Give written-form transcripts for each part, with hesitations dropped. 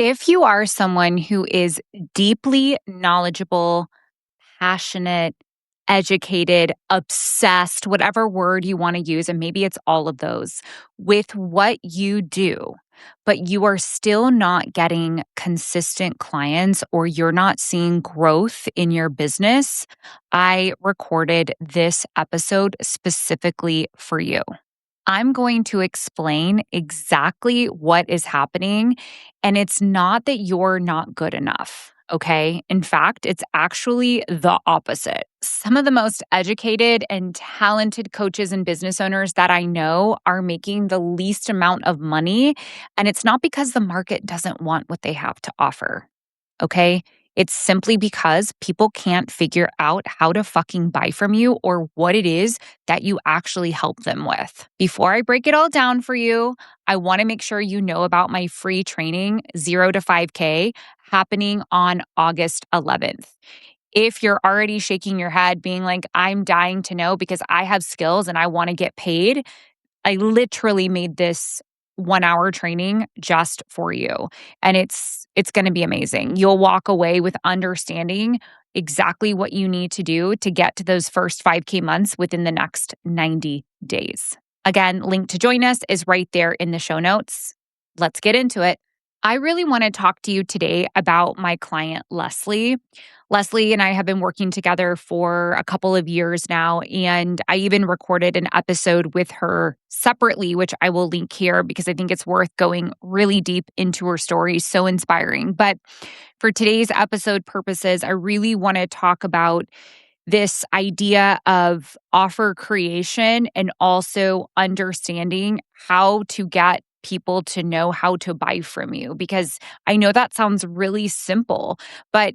If you are someone who is deeply knowledgeable, passionate, educated, obsessed, whatever word you want to use, and maybe it's all of those, with what you do, but you are still not getting consistent clients or you're not seeing growth in your business, I recorded this episode specifically for you. I'm going to explain exactly what is happening. And it's not that you're not good enough. Okay. In fact, it's actually the opposite. Some of the most educated and talented coaches and business owners that I know are making the least amount of money. And it's not because the market doesn't want what they have to offer. Okay. It's simply because people can't figure out how to fucking buy from you or what it is that you actually help them with. Before I break it all down for you, I want to make sure you know about my free training, 0 to 5K, happening on August 11th. If you're already shaking your head, being like, I'm dying to know because I have skills and I want to get paid, I literally made this 1 hour training just for you. And it's going to be amazing. You'll walk away with understanding exactly what you need to do to get to those first 5K months within the next 90 days. Again, link to join us is right there in the show notes. Let's get into it. I really want to talk to you today about my client, Leslie. Leslie and I have been working together for a couple of years now, and I even recorded an episode with her separately, which I will link here because I think it's worth going really deep into her story. So inspiring. But for today's episode purposes, I really want to talk about this idea of offer creation and also understanding how to get people to know how to buy from you. Because I know that sounds really simple, but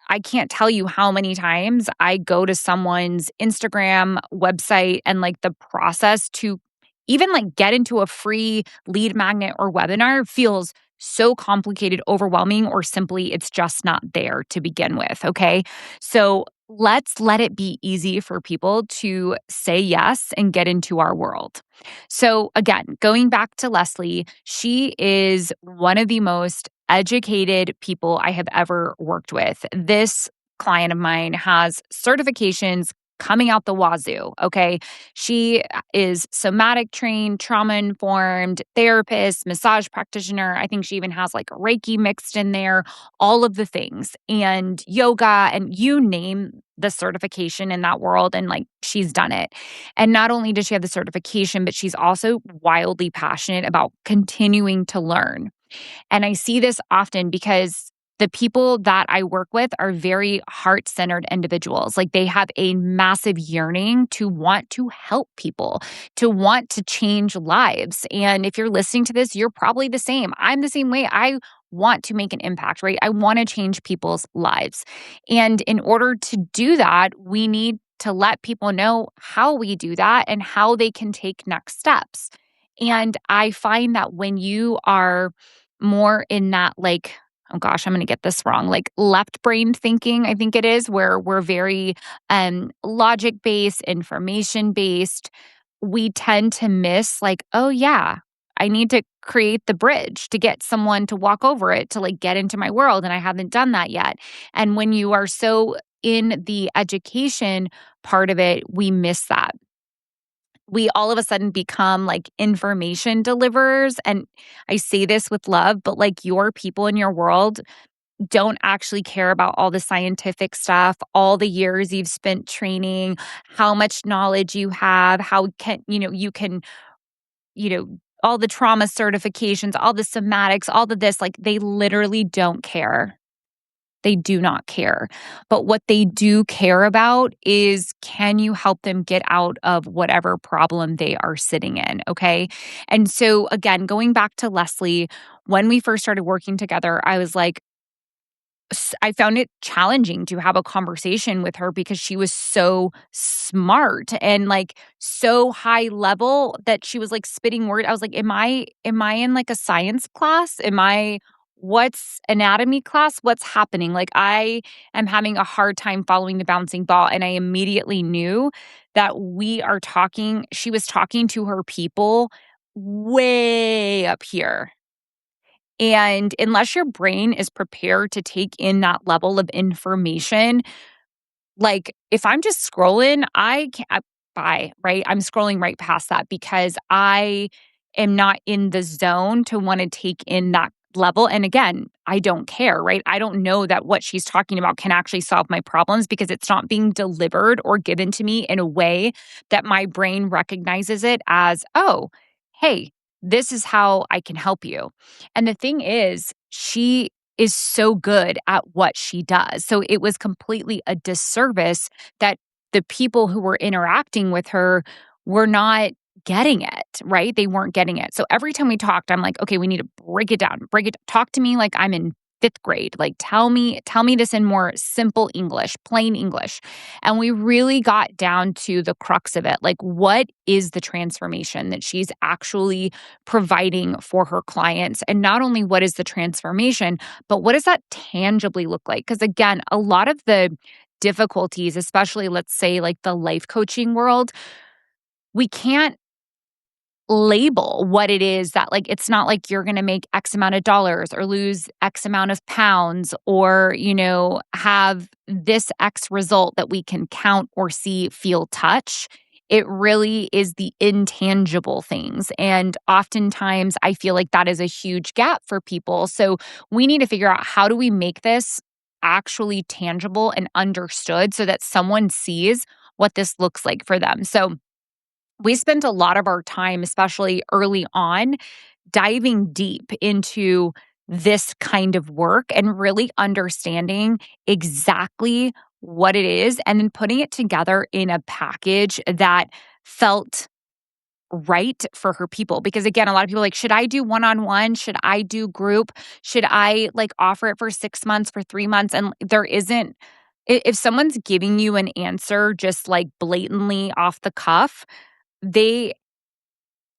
I can't tell you how many times I go to someone's Instagram website and like the process to even like get into a free lead magnet or webinar feels so complicated, overwhelming, or simply it's just not there to begin with. Okay. So let's let it be easy for people to say yes and get into our world. So, again, going back to Leslie, she is one of the most educated people I have ever worked with. This client of mine has certifications coming out the wazoo. Okay. She is somatic trained, trauma informed, therapist, massage practitioner. I think she even has like Reiki mixed in there, all of the things, and yoga, and you name the certification in that world. And like she's done it. And not only does she have the certification, but she's also wildly passionate about continuing to learn. And I see this often because the people that I work with are very heart centered individuals. Like they have a massive yearning to want to help people, to want to change lives. And if you're listening to this, you're probably the same. I'm the same way. I want to make an impact, right? I want to change people's lives. And in order to do that, we need to let people know how we do that and how they can take next steps. And I find that when you are more in that like, oh gosh, I'm going to get this wrong, like left brain thinking, I think it is, where we're very logic based, information based, we tend to miss like, oh yeah, I need to create the bridge to get someone to walk over it to like get into my world. And I haven't done that yet. And when you are so in the education part of it, we miss that. We all of a sudden become like information deliverers. And I say this with love, but like your people in your world don't actually care about all the scientific stuff, all the years you've spent training, how much knowledge you have, how can, you can, you know, all the trauma certifications, all the somatics, all of this, like they literally don't care. They do not care. But what they do care about is can you help them get out of whatever problem they are sitting in? Okay. And so, again, going back to Leslie, when we first started working together, I was like, I found it challenging to have a conversation with her because she was so smart and like so high level that she was like spitting word. I was like, am I in like a science class? What's anatomy class? What's happening? Like I am having a hard time following the bouncing ball. And I immediately knew that she was talking to her people way up here And unless your brain is prepared to take in that level of information, like, if I'm just scrolling, I can't bye, right? I'm scrolling right past that because I am not in the zone to wanna take in that level, and again, I don't care, right? I don't know that what she's talking about can actually solve my problems because it's not being delivered or given to me in a way that my brain recognizes it as, "Oh, hey, this is how I can help you." And the thing is, she is so good at what she does. So it was completely a disservice that the people who were interacting with her were not getting it, right? They weren't getting it. So every time we talked, I'm like, okay, we need to break it down. Talk to me like I'm in fifth grade. Like tell me this in more simple English, plain English. And we really got down to the crux of it. Like, what is the transformation that she's actually providing for her clients? And not only what is the transformation, but what does that tangibly look like? Because again, a lot of the difficulties, especially let's say like the life coaching world, we can't label what it is that like it's not like you're going to make x amount of dollars or lose x amount of pounds or have this x result that we can count or see, feel, touch. It really is the intangible things, and oftentimes I feel like that is a huge gap for people. So we need to figure out, how do we make this actually tangible and understood so that someone sees what this looks like for them. So we spent a lot of our time, especially early on, diving deep into this kind of work and really understanding exactly what it is and then putting it together in a package that felt right for her people. Because again, a lot of people are like, should I do one-on-one? Should I do group? Should I like offer it for 6 months, for 3 months? And there isn't, if someone's giving you an answer just like blatantly off the cuff, they,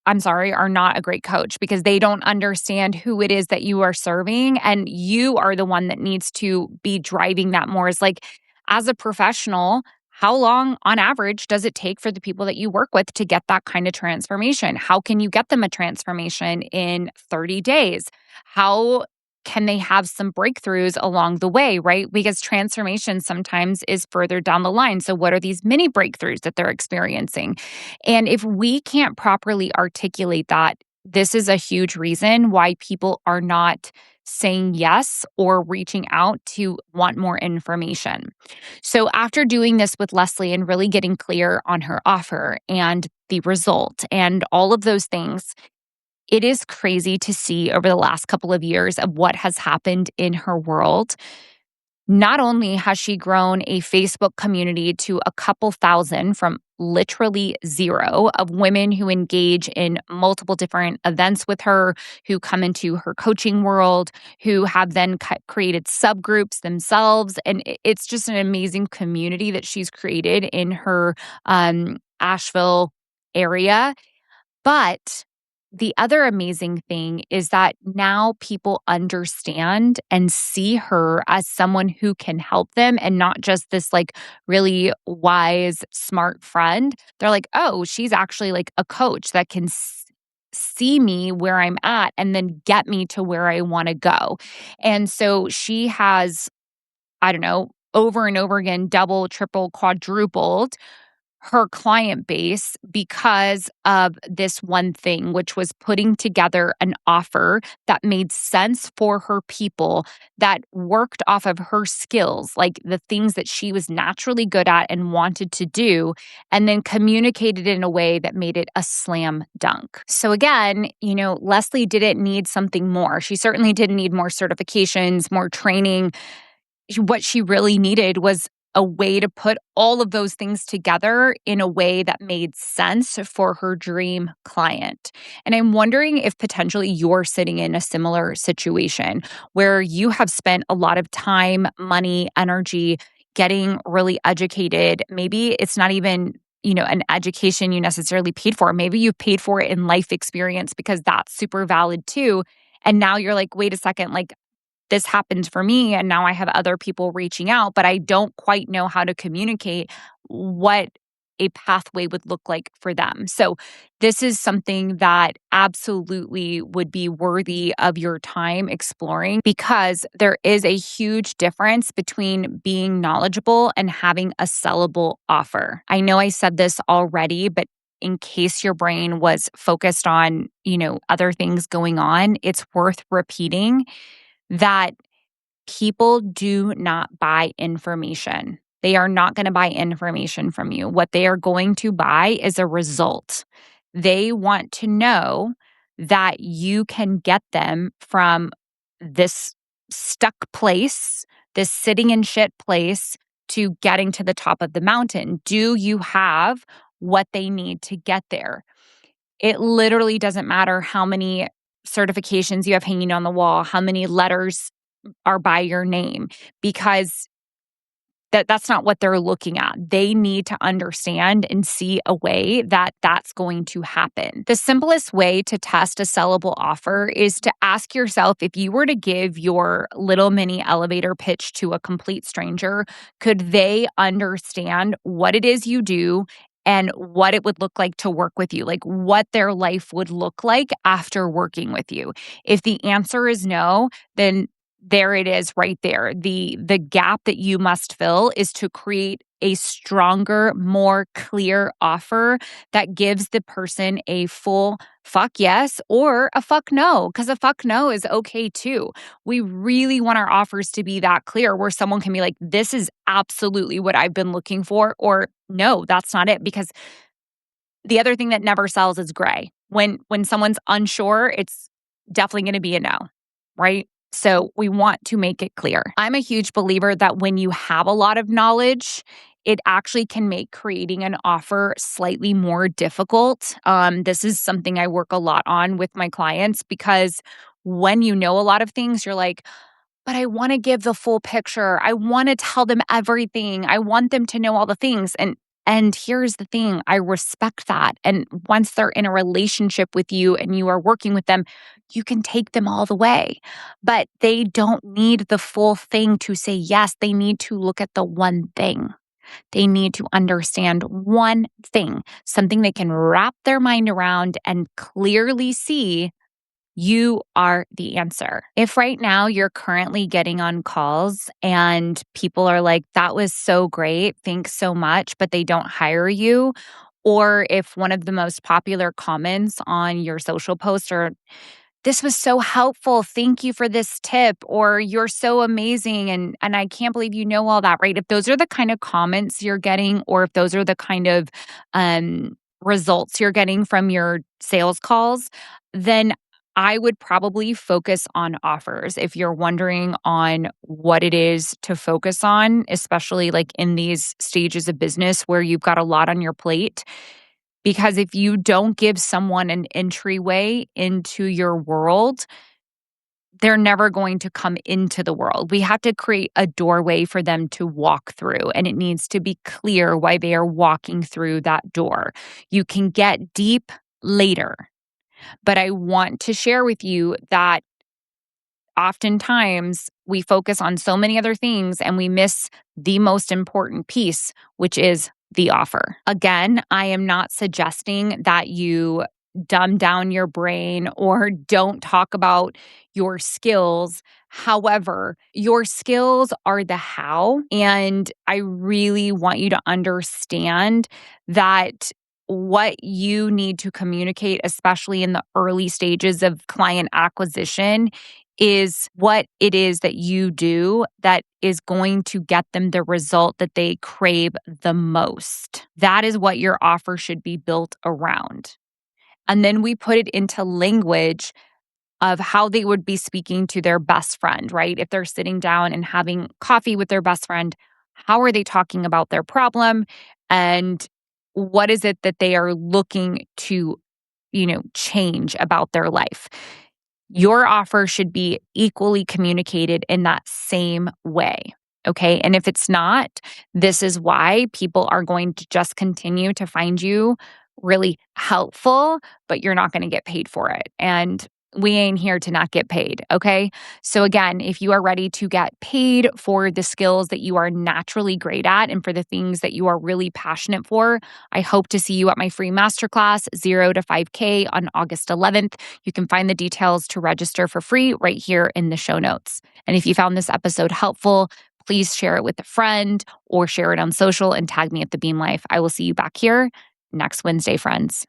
I'm sorry, are not a great coach because they don't understand who it is that you are serving. And you are the one that needs to be driving that more. Is like, as a professional, how long on average does it take for the people that you work with to get that kind of transformation? How can you get them a transformation in 30 days? How can they have some breakthroughs along the way, right? Because transformation sometimes is further down the line. So, what are these mini breakthroughs that they're experiencing? And if we can't properly articulate that, this is a huge reason why people are not saying yes or reaching out to want more information. So, after doing this with Leslie and really getting clear on her offer and the result and all of those things, it is crazy to see over the last couple of years of what has happened in her world. Not only has she grown a Facebook community to a couple thousand from literally zero of women who engage in multiple different events with her, who come into her coaching world, who have then created subgroups themselves. And it's just an amazing community that she's created in her Asheville area. But the other amazing thing is that now people understand and see her as someone who can help them and not just this like really wise, smart friend. They're like, oh, she's actually like a coach that can see me where I'm at and then get me to where I want to go. And so she has, I don't know, over and over again, double, triple, quadrupled her client base because of this one thing, which was putting together an offer that made sense for her people, that worked off of her skills, like the things that she was naturally good at and wanted to do, and then communicated in a way that made it a slam dunk. So again, Leslie didn't need something more. She certainly didn't need more certifications, more training. What she really needed was a way to put all of those things together in a way that made sense for her dream client. And I'm wondering if potentially you're sitting in a similar situation where you have spent a lot of time, money, energy getting really educated. Maybe it's not even an education you necessarily paid for. Maybe you paid for it in life experience because that's super valid too. And now you're like, wait a second, like this happened for me and now I have other people reaching out, but I don't quite know how to communicate what a pathway would look like for them. So, this is something that absolutely would be worthy of your time exploring because there is a huge difference between being knowledgeable and having a sellable offer. I know I said this already, but in case your brain was focused on, other things going on, it's worth repeating that people do not buy information. They are not going to buy information from you. What they are going to buy is a result. They want to know that you can get them from this stuck place, this sitting in shit place, to getting to the top of the mountain. Do you have what they need to get there? It literally doesn't matter how many certifications you have hanging on the wall, how many letters are by your name, because that's not what they're looking at. They need to understand and see a way that that's going to happen. The simplest way to test a sellable offer is to ask yourself, if you were to give your little mini elevator pitch to a complete stranger, could they understand what it is you do and what it would look like to work with you, like what their life would look like after working with you? If the answer is no, then there it is right there. The gap that you must fill is to create a stronger, more clear offer that gives the person a full fuck yes or a fuck no, because a fuck no is okay too. We really want our offers to be that clear where someone can be like, this is absolutely what I've been looking for, or no, that's not it. Because the other thing that never sells is gray. When someone's unsure, it's definitely going to be a no, right? So we want to make it clear. I'm a huge believer that when you have a lot of knowledge, it actually can make creating an offer slightly more difficult. This is something I work a lot on with my clients because when you know a lot of things, you're like, but I want to give the full picture. I want to tell them everything. I want them to know all the things. And here's the thing, I respect that. And once they're in a relationship with you and you are working with them, you can take them all the way. But they don't need the full thing to say yes. They need to look at the one thing. They need to understand one thing, something they can wrap their mind around and clearly see. You are the answer. If right now you're currently getting on calls and people are like, that was so great, thanks so much, but they don't hire you, or if one of the most popular comments on your social posts are, this was so helpful, thank you for this tip, or you're so amazing and I can't believe you know all that, right? If those are the kind of comments you're getting, or if those are the kind of results you're getting from your sales calls, then I would probably focus on offers. If you're wondering on what it is to focus on, especially like in these stages of business where you've got a lot on your plate, because if you don't give someone an entryway into your world, they're never going to come into the world. We have to create a doorway for them to walk through, and it needs to be clear why they are walking through that door. You can get deep later, but I want to share with you that oftentimes we focus on so many other things and we miss the most important piece, which is the offer. Again, I am not suggesting that you dumb down your brain or don't talk about your skills. However, your skills are the how. And I really want you to understand that what you need to communicate, especially in the early stages of client acquisition, is what it is that you do that is going to get them the result that they crave the most. That is what your offer should be built around. And then we put it into language of how they would be speaking to their best friend, right? If they're sitting down and having coffee with their best friend, how are they talking about their problem? And what is it that they are looking to, change about their life? Your offer should be equally communicated in that same way. Okay. And if it's not, this is why people are going to just continue to find you really helpful, but you're not going to get paid for it. And we ain't here to not get paid, okay? So again, if you are ready to get paid for the skills that you are naturally great at and for the things that you are really passionate for, I hope to see you at my free masterclass, 0 to 5K, on August 11th. You can find the details to register for free right here in the show notes. And if you found this episode helpful, please share it with a friend or share it on social and tag me at The Beam Life. I will see you back here next Wednesday, friends.